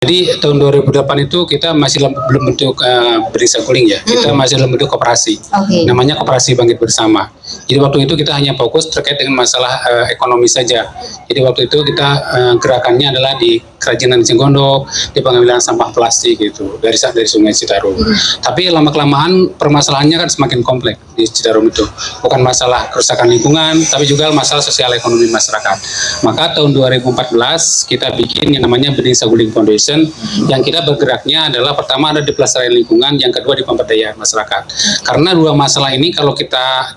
Jadi tahun 2008 itu kita masih belum bentuk Bening Saguling ya, kita masih dalam bentuk koperasi, namanya Koperasi Bangkit Bersama. Jadi waktu itu kita hanya fokus terkait dengan masalah ekonomi saja. Jadi waktu itu kita gerakannya adalah di kerajinan eceng gondok, di pengambilan sampah plastik gitu dari Sungai Citarum. Tapi lama-kelamaan permasalahannya kan semakin kompleks di Citarum itu, bukan masalah kerusakan lingkungan, tapi juga masalah sosial ekonomi masyarakat. Maka tahun 2014 kita bikin yang namanya Bening Saguling Foundation, yang kita bergeraknya adalah pertama ada di pelestarian lingkungan, yang kedua di pemberdayaan masyarakat. Karena dua masalah ini kalau kita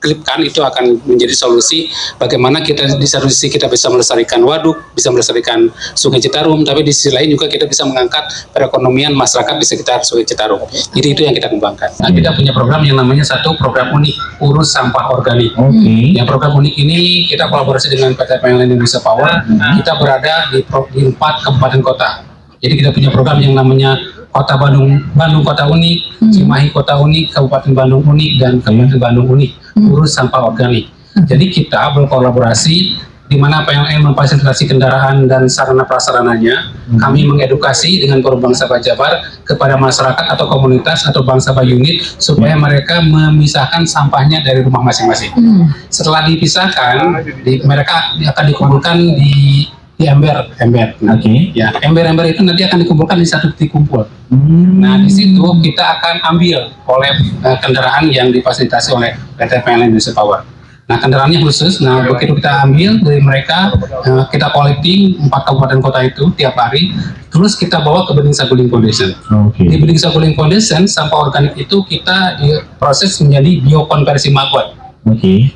klipkan itu akan menjadi solusi bagaimana kita di satu sisi kita bisa melestarikan waduk, bisa melestarikan Sungai Citarum, tapi di sisi lain juga kita bisa mengangkat perekonomian masyarakat di sekitar Sungai Citarum. Jadi itu yang kita kembangkan. Nah, kita punya program yang namanya satu program unik, Urus Sampah Organik. Yang program unik ini kita kolaborasi dengan PT PLN Indonesia Power. Kita berada di 4 kabupaten kota. Jadi kita punya program yang namanya Kota Bandung Kota Unik, Cimahi Kota Unik, Kabupaten Bandung Unik, dan Kabupaten Bandung Unik, Urus Sampah Organik. Jadi kita berkolaborasi di mana PLN memfasilitasi kendaraan dan sarana prasarananya, kami mengedukasi dengan Forum Bangsa Jabar kepada masyarakat atau komunitas atau bangsa unit supaya mereka memisahkan sampahnya dari rumah masing-masing. Setelah dipisahkan, mereka akan dikumpulkan di ember. Ya, ember-ember itu nanti akan dikumpulkan di satu titik kumpul. Nah, di situ kita akan ambil oleh kendaraan yang difasilitasi oleh PT PLN Indonesia Power. Nah, kendaraannya khusus. Nah, begitu kita ambil dari mereka, kita collecting 4 kabupaten kota itu tiap hari, terus kita bawa ke Bening Saguling Foundation. Di Bening Saguling Foundation, sampah organik itu kita diproses menjadi biokonversi maggot.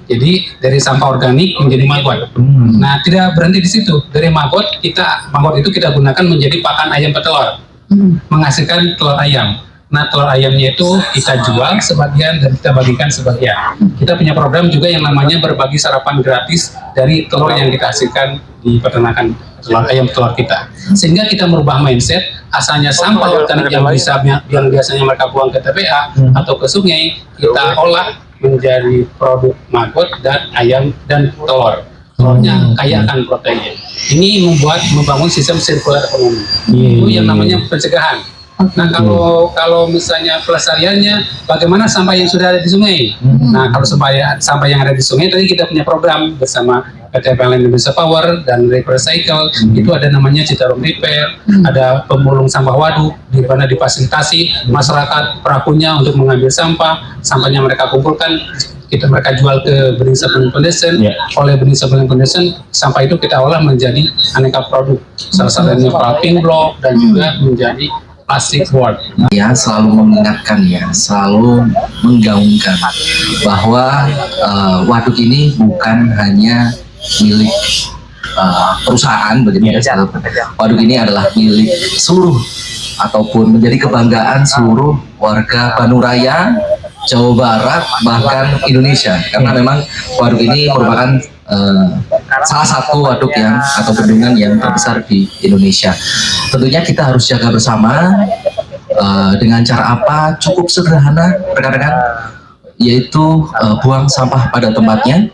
Jadi dari sampah organik menjadi maggot. Nah, tidak berhenti di situ. Dari maggot itu kita gunakan menjadi pakan ayam petelur, menghasilkan telur ayam. Nah, telur ayamnya itu kita jual sebagian dan kita bagikan sebagian. Kita punya program juga yang namanya berbagi sarapan gratis dari telur yang kita hasilkan di peternakan telur ayam telur kita. Sehingga kita merubah mindset, asalnya sampah organik yang biasanya mereka buang ke TPA atau ke sungai, kita olah menjadi produk maggot dan ayam dan telur. Telurnya kaya akan protein. Ini membangun sistem sirkular ekonomi. Itu yang namanya pencegahan. Nah, kalau misalnya pelestariannya, bagaimana sampah yang sudah ada di sungai? Nah, kalau sampah yang ada di sungai, tadi kita punya program bersama PT PLN Indonesia Power dan Recycle. Itu ada namanya Citarum Repair, ada pemulung sampah waduk, di mana difasilitasi masyarakat perakunya untuk mengambil sampahnya mereka kumpulkan, mereka jual ke Bening Saguling Foundation. Oleh Bening Saguling Foundation, sampah itu kita olah menjadi aneka produk, salah satunya paving block dan juga menjadi plastik board. Ya, selalu mengingatkan ya, selalu menggaungkan bahwa waduk ini bukan hanya milik perusahaan begitu ya. Waduk ini adalah milik seluruh ataupun menjadi kebanggaan seluruh warga Bandung Raya, Jawa Barat, bahkan Indonesia. Karena memang waduk ini merupakan salah satu waduk atau bendungan yang terbesar di Indonesia. Tentunya kita harus jaga bersama dengan cara apa? Cukup sederhana rekan-rekan, yaitu buang sampah pada tempatnya.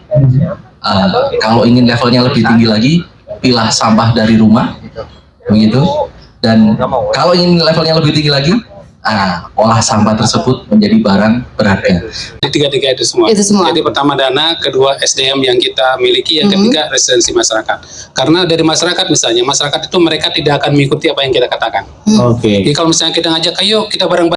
Kalau ingin levelnya lebih tinggi lagi, pilah sampah dari rumah, begitu. Dan kalau ingin levelnya lebih tinggi lagi, olah sampah tersebut menjadi barang berharga. Tiga-tiga itu semua. Jadi pertama dana, kedua SDM yang kita miliki, yang ketiga resistensi masyarakat. Karena dari masyarakat misalnya, masyarakat itu mereka tidak akan mengikuti apa yang kita katakan. Jadi kalau misalnya kita ngajak, ayo kita bareng